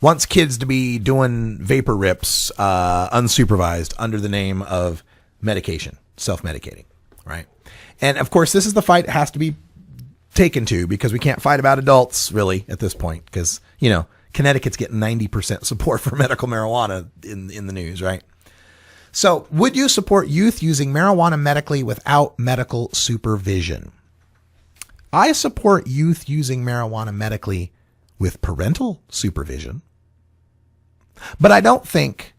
wants kids to be doing vapor rips, unsupervised under the name of medication, self-medicating, right? And of course, this is the fight it has to be taken to, because we can't fight about adults really at this point, because, Connecticut's getting 90% support for medical marijuana in the news, right? So, would you support youth using marijuana medically without medical supervision? I support youth using marijuana medically with parental supervision, but I don't think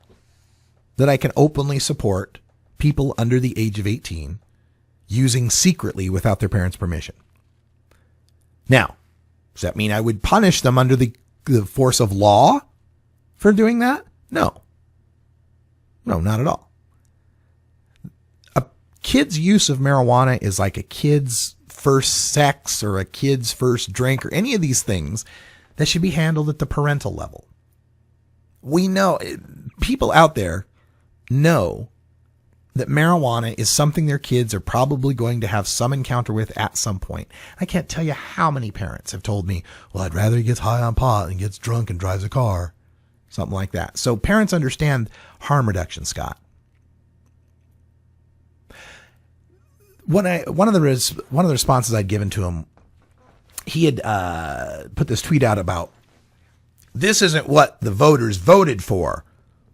that I can openly support people under the age of 18 using secretly without their parents' permission. Now, does that mean I would punish them under the force of law for doing that? No, not at all. A kid's use of marijuana is like a kid's first sex or a kid's first drink or any of these things that should be handled at the parental level. We know, people out there know that marijuana is something their kids are probably going to have some encounter with at some point. I can't tell you how many parents have told me, well, I'd rather he gets high on pot and gets drunk and drives a car. Something like that. So parents understand harm reduction, Scott. One of the responses I'd given to him, he had put this tweet out about, this isn't what the voters voted for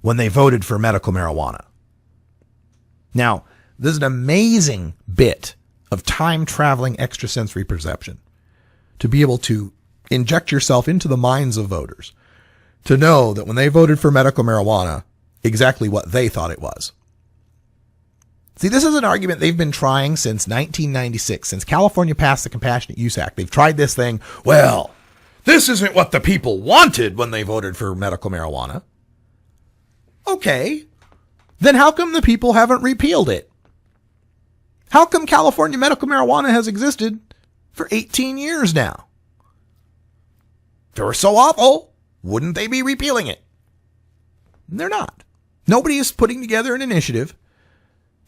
when they voted for medical marijuana. Now, there's an amazing bit of time-traveling extrasensory perception to be able to inject yourself into the minds of voters, to know that when they voted for medical marijuana, exactly what they thought it was. See, this is an argument they've been trying since 1996, since California passed the Compassionate Use Act. They've tried this thing. Well, this isn't what the people wanted when they voted for medical marijuana. Okay, then how come the people haven't repealed it? How come California medical marijuana has existed for 18 years now? If they were so awful, wouldn't they be repealing it? They're not. Nobody is putting together an initiative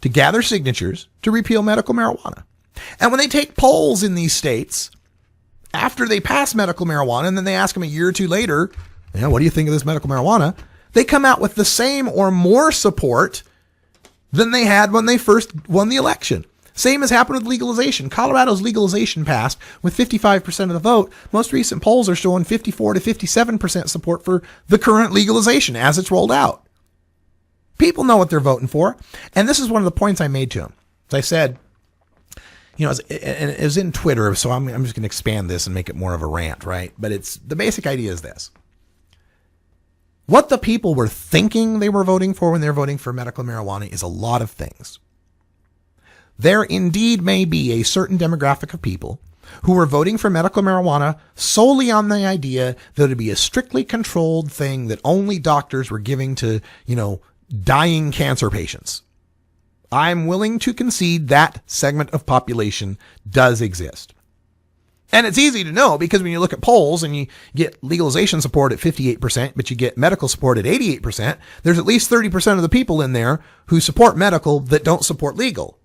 to gather signatures to repeal medical marijuana. And when they take polls in these states, after they pass medical marijuana, and then they ask them a year or two later, what do you think of this medical marijuana? They come out with the same or more support than they had when they first won the election. Same has happened with legalization. Colorado's legalization passed with 55% of the vote. Most recent polls are showing 54 to 57% support for the current legalization as it's rolled out. People know what they're voting for. And this is one of the points I made to them. As I said, it was in Twitter, so I'm just going to expand this and make it more of a rant, right? But the basic idea is this. What the people were thinking they were voting for when they're voting for medical marijuana is a lot of things. There indeed may be a certain demographic of people who were voting for medical marijuana solely on the idea that it would be a strictly controlled thing that only doctors were giving to, dying cancer patients. I'm willing to concede that segment of population does exist. And it's easy to know because when you look at polls and you get legalization support at 58%, but you get medical support at 88%, there's at least 30% of the people in there who support medical that don't support legal,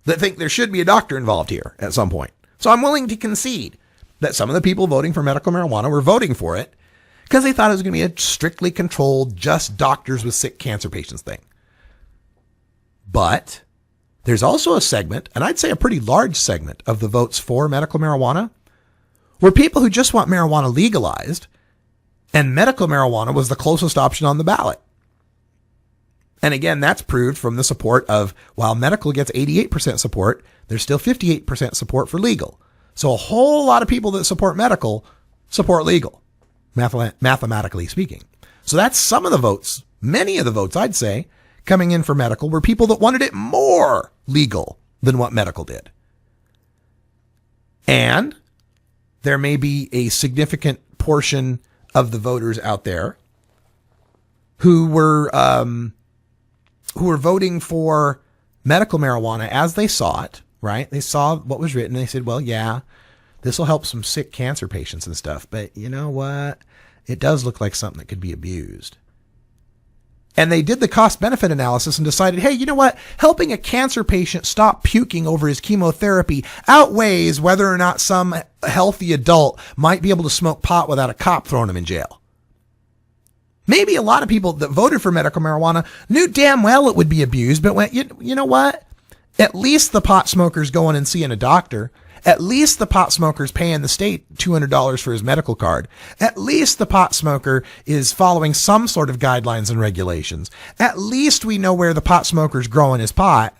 that think there should be a doctor involved here at some point. So I'm willing to concede that some of the people voting for medical marijuana were voting for it because they thought it was going to be a strictly controlled, just doctors with sick cancer patients thing. But there's also a segment, and I'd say a pretty large segment of the votes for medical marijuana, were people who just want marijuana legalized, and medical marijuana was the closest option on the ballot. And again, that's proved from the support of, while medical gets 88% support, there's still 58% support for legal. So a whole lot of people that support medical support legal, mathematically speaking. So that's some of the votes, many of the votes, I'd say, coming in for medical were people that wanted it more legal than what medical did. And there may be a significant portion of the voters out there who were voting for medical marijuana as they saw it, right? They saw what was written. And they said, well, yeah, this will help some sick cancer patients and stuff. But you know what? It does look like something that could be abused. And they did the cost-benefit analysis and decided, hey, you know what? Helping a cancer patient stop puking over his chemotherapy outweighs whether or not some healthy adult might be able to smoke pot without a cop throwing him in jail. Maybe a lot of people that voted for medical marijuana knew damn well it would be abused, but went, you know what? At least the pot smoker's going and seeing a doctor. At least the pot smoker's paying the state $200 for his medical card. At least the pot smoker is following some sort of guidelines and regulations. At least we know where the pot smoker's growing his pot.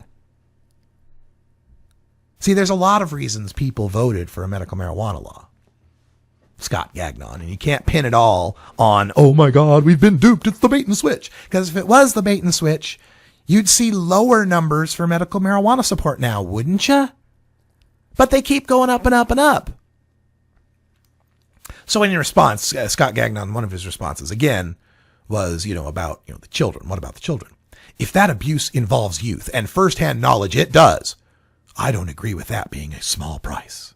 See, there's a lot of reasons people voted for a medical marijuana law. Scott Gagnon, and you can't pin it all on, oh my God, we've been duped, it's the bait and switch. Because if it was the bait and switch, you'd see lower numbers for medical marijuana support now, wouldn't you? But they keep going up and up and up. So in response, Scott Gagnon, one of his responses again was, about, the children. What about the children? If that abuse involves youth and firsthand knowledge, it does. I don't agree with that being a small price.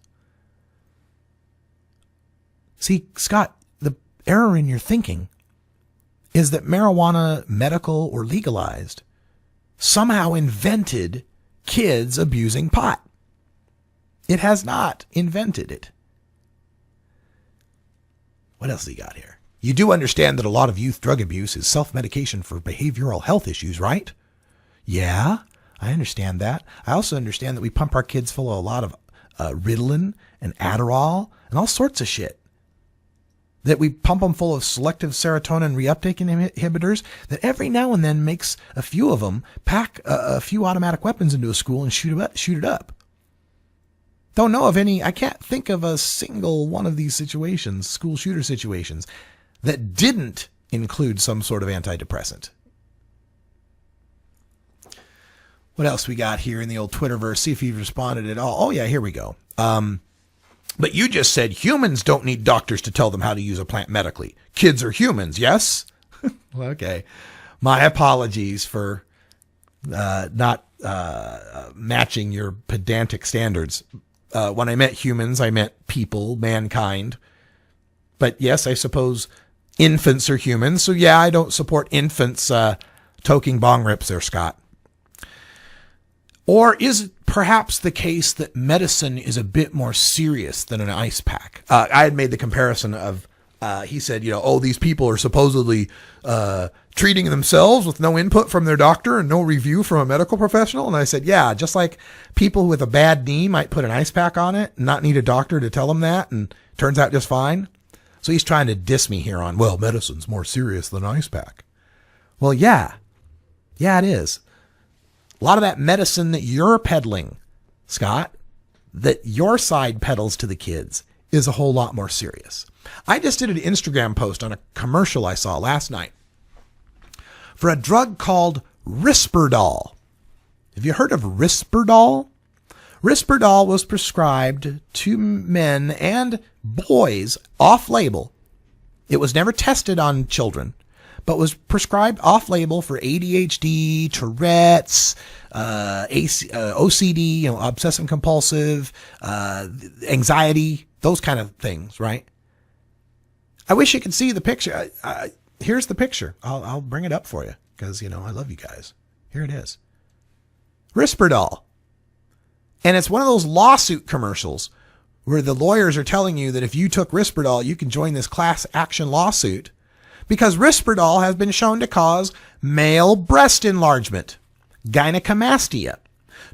See, Scott, the error in your thinking is that marijuana, medical or legalized, somehow invented kids abusing pot. It has not invented it. What else has he got here? You do understand that a lot of youth drug abuse is self-medication for behavioral health issues, right? Yeah, I understand that. I also understand that we pump our kids full of a lot of Ritalin and Adderall and all sorts of shit. That we pump them full of selective serotonin reuptake inhibitors that every now and then makes a few of them pack a few automatic weapons into a school and shoot it up. Don't know of any. I can't think of a single one of these situations, school shooter situations, that didn't include some sort of antidepressant. What else we got here in the old Twitterverse? See if you've responded at all. Oh, yeah, here we go. But you just said humans don't need doctors to tell them how to use a plant medically. Kids are humans, yes? Well, okay. My apologies for not matching your pedantic standards. When I meant humans, I meant people, mankind. But yes, I suppose infants are humans. So yeah, I don't support infants toking bong rips there, Scott. Or is it perhaps the case that medicine is a bit more serious than an ice pack? I had made the comparison of, he said, these people are supposedly treating themselves with no input from their doctor and no review from a medical professional. And I said, yeah, just like people with a bad knee might put an ice pack on it and not need a doctor to tell them that, and turns out just fine. So he's trying to diss me here on, well, medicine's more serious than an ice pack. Well, yeah. Yeah, it is. A lot of that medicine that you're peddling, Scott, that your side peddles to the kids, is a whole lot more serious. I just did an Instagram post on a commercial I saw last night for a drug called Risperdal. Have you heard of Risperdal? Risperdal was prescribed to men and boys off-label. It was never tested on children, but was prescribed off-label for ADHD, Tourette's, OCD, obsessive compulsive, anxiety, those kind of things, right? I wish you could see the picture. Here's the picture. I'll bring it up for you because, I love you guys. Here it is. Risperdal. And it's one of those lawsuit commercials where the lawyers are telling you that if you took Risperdal, you can join this class action lawsuit because Risperdal has been shown to cause male breast enlargement, gynecomastia,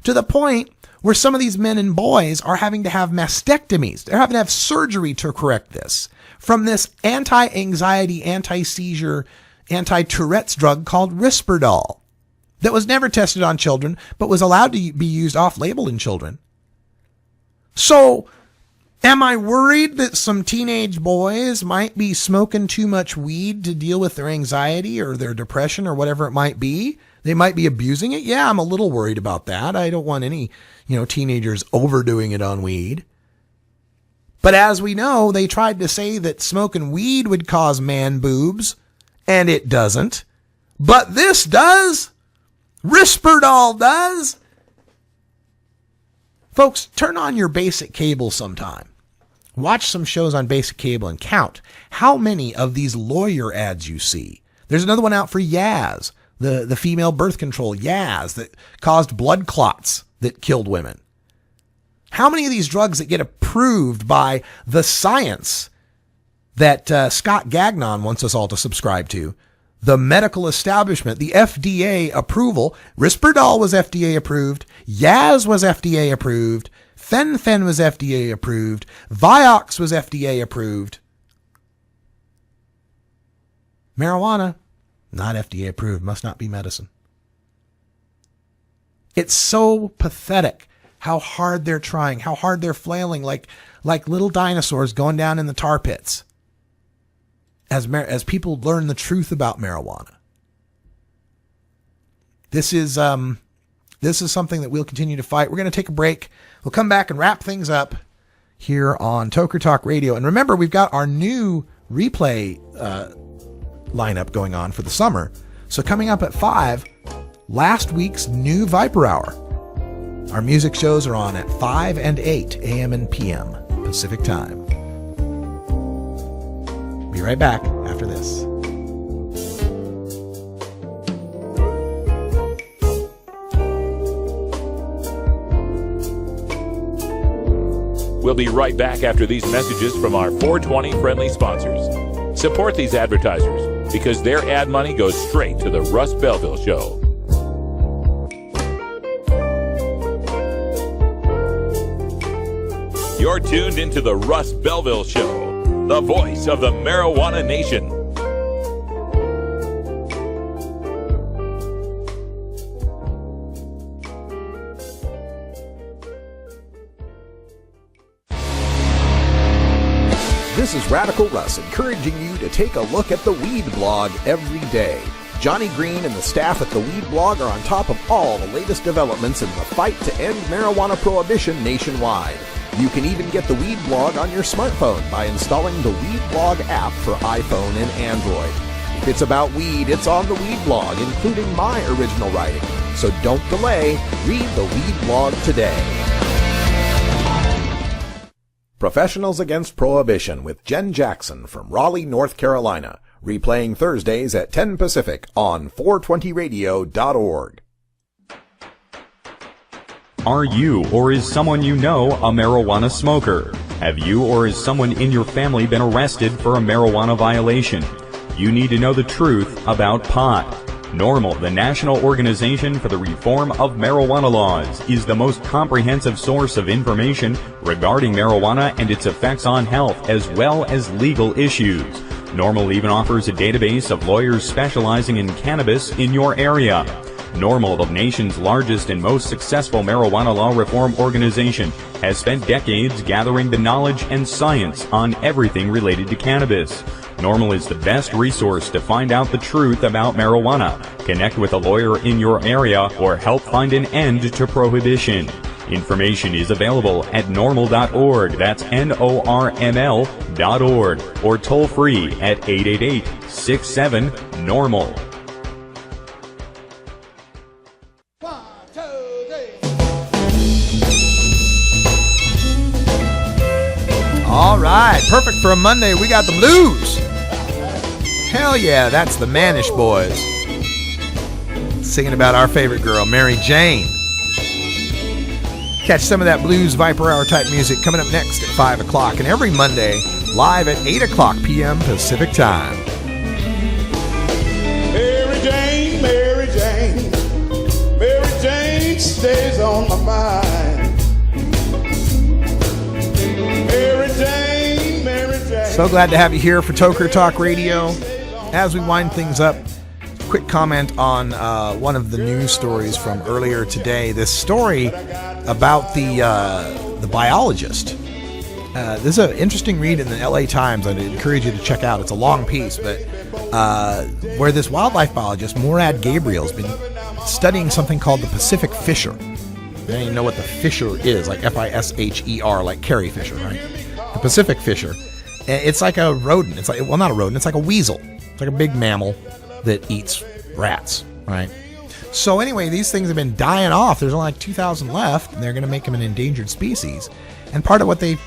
to the point where some of these men and boys are having to have mastectomies. They're having to have surgery to correct this from this anti-anxiety, anti-seizure, anti-Tourette's drug called Risperdal that was never tested on children, but was allowed to be used off-label in children. So, am I worried that some teenage boys might be smoking too much weed to deal with their anxiety or their depression or whatever it might be? They might be abusing it. Yeah, I'm a little worried about that. I don't want any, teenagers overdoing it on weed. But as we know, they tried to say that smoking weed would cause man boobs, and it doesn't. But this does. Risperdal does. Folks, turn on your basic cable sometime. Watch some shows on basic cable and count how many of these lawyer ads you see. There's another one out for Yaz, the female birth control, Yaz, that caused blood clots that killed women. How many of these drugs that get approved by the science that Scott Gagnon wants us all to subscribe to, the medical establishment, the FDA approval, Risperdal was FDA approved, Yaz was FDA approved, Fen-Phen was FDA approved, Vioxx was FDA approved. Marijuana, not FDA approved, must not be medicine. It's so pathetic how hard they're trying, how hard they're flailing like little dinosaurs going down in the tar pits as people learn the truth about marijuana. This is something that we'll continue to fight. We're going to take a break. We'll come back and wrap things up here on Toker Talk Radio. And remember, we've got our new replay lineup going on for the summer. So coming up at 5, last week's new Viper Hour. Our music shows are on at 5 and 8 a.m. and p.m. Pacific Time. Be right back after this. We'll be right back after these messages from our 420 friendly sponsors. Support these advertisers because their ad money goes straight to the Russ Belville Show. You're tuned into the Russ Belville Show, the voice of the marijuana nation. This is Radical Russ encouraging you to take a look at the Weed Blog every day. Johnny Green and the staff at the Weed Blog are on top of all the latest developments in the fight to end marijuana prohibition nationwide. You can even get the Weed Blog on your smartphone by installing the Weed Blog app for iPhone and Android. If it's about weed, it's on the Weed Blog, including my original writing. So don't delay. Read the Weed Blog today. Professionals Against Prohibition with Jen Jackson from Raleigh, North Carolina. Replaying Thursdays at 10 Pacific on 420radio.org. Are you or is someone you know a marijuana smoker? Have you or is someone in your family been arrested for a marijuana violation? You need to know the truth about pot. NORML, the National Organization for the Reform of Marijuana Laws, is the most comprehensive source of information regarding marijuana and its effects on health, as well as legal issues. NORML even offers a database of lawyers specializing in cannabis in your area. NORML, the nation's largest and most successful marijuana law reform organization, has spent decades gathering the knowledge and science on everything related to cannabis. NORML is the best resource to find out the truth about marijuana, connect with a lawyer in your area, or help find an end to prohibition. Information is available at norml.org, that's NORML.org, or toll free at 888-67-NORML. All right, perfect for a Monday. We got the blues. Hell yeah, that's the Manish Boys. Singing about our favorite girl, Mary Jane. Catch some of that blues Viper Hour type music coming up next at 5 o'clock, and every Monday, live at 8 o'clock p.m. Pacific Time. Mary Jane, Mary Jane, Mary Jane stays on my mind. Mary Jane, Mary Jane. So glad to have you here for Toker Talk Radio. As we wind things up, quick comment on one of the news stories from earlier today. This story about the biologist. This is an interesting read in the LA Times. I'd encourage you to check out. It's a long piece, but where this wildlife biologist, Morad Gabriel, has been studying something called the Pacific fisher. I don't even know what the fisher is, like F-I-S-H-E-R, like Carrie Fisher, right? The Pacific fisher. It's like a rodent. It's like, well, not a rodent. It's like a weasel. It's like a big mammal that eats rats, right? So anyway, these things have been dying off. There's only like 2,000 left, and they're going to make them an endangered species. And part of what this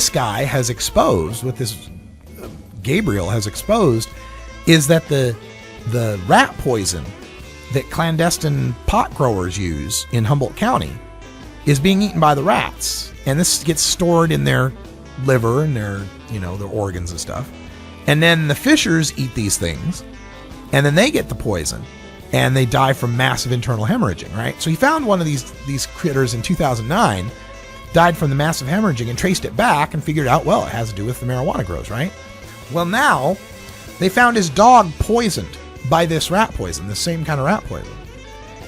guy has exposed, what this Gabriel has exposed, is that the rat poison that clandestine pot growers use in Humboldt County is being eaten by the rats. And this gets stored in their liver and their organs and stuff. And then the fishers eat these things, and then they get the poison, and they die from massive internal hemorrhaging, right? So he found one of these critters in 2009, died from the massive hemorrhaging, and traced it back and figured out, well, it has to do with the marijuana grows, right? Well, now they found his dog poisoned by this rat poison, the same kind of rat poison.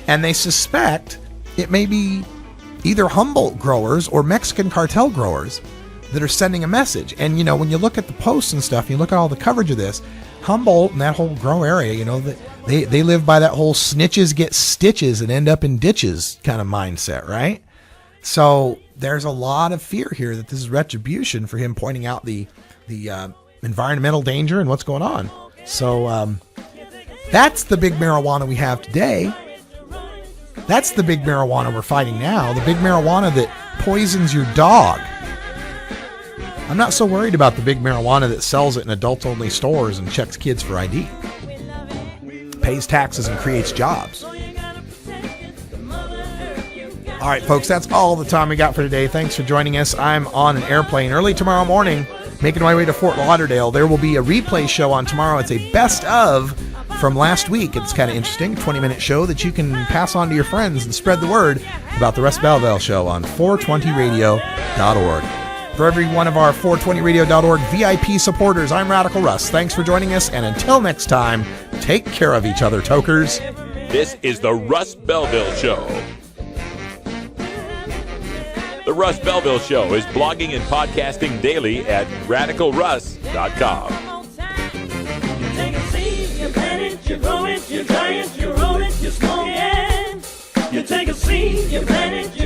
And they suspect it may be either Humboldt growers or Mexican cartel growers that are sending a message. And, when you look at the posts and stuff, you look at all the coverage of this, Humboldt and that whole grow area, they live by that whole snitches get stitches and end up in ditches kind of mindset, right? So there's a lot of fear here that this is retribution for him pointing out the environmental danger and what's going on. So that's the big marijuana we have today. That's the big marijuana we're fighting now. The big marijuana that poisons your dog. I'm not so worried about the big marijuana that sells it in adult-only stores and checks kids for ID. Pays taxes and creates jobs. All right, folks, that's all the time we got for today. Thanks for joining us. I'm on an airplane early tomorrow morning, making my way to Fort Lauderdale. There will be a replay show on tomorrow. It's a best of from last week. It's kind of interesting, 20-minute show that you can pass on to your friends and spread the word about the Russ Belville Show on 420radio.org. For every one of our 420radio.org VIP supporters, I'm Radical Russ. Thanks for joining us, and until next time, take care of each other, Tokers. This is the Russ Belville Show. The Russ Belville Show is blogging and podcasting daily at radicalruss.com. You take a seed, you plant it, you grow it, you dry it, you roll it, you smoke it. You take a seed, you plant it,